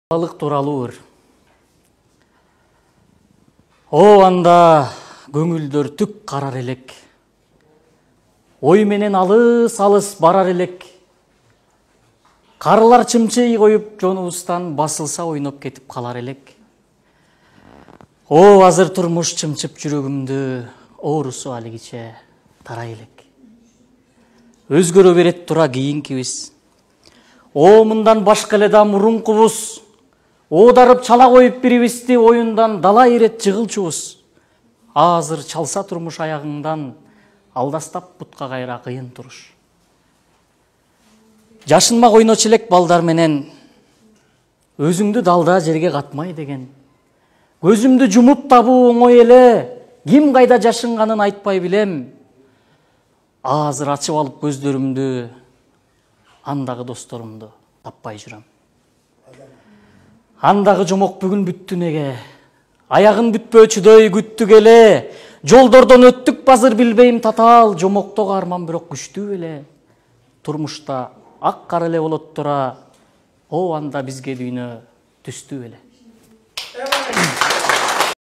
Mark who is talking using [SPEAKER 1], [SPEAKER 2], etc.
[SPEAKER 1] Балык тууралуу ыр. О анда көңүлдөр түк карар элек. Ой менен алыс барар элек. Карылар чымчый коюп жонубуздан басылса ойноп кетип калар элек. О азыр турмуш чымчып жүрөгүмдү, оорусу алигиче тарай элек. Өзгөрө берет тура кийинкибиз. О мындан башка эле да мурункубуз. Оодарып чала коюп бирибизди оюндан дала ирет жыгылчубуз. Азыр чалса турмуш аягыңдан, алдастап бутка кайра кыйын туруш. Жашынма ойночу элек балдар менен, өзүңдү далда жерге катмай деген. Көзүмдү жумуп табуу оңой эле, ким кайда жашынганын айтпай билем. Азыр ачып алып көздөрүмдү, андагы досторумду таппай жүрөм. Андагы жомок бүгүн бүттү неге? Аягын бүтпөөчүдөй күттүк эле. Жолдордон өттүк базыр билбейм татаал, жомоктогу арман бирок күчтүү эле. Турмушта ак кара эле болот тура, о анда бизге дүйнө түстүү эле.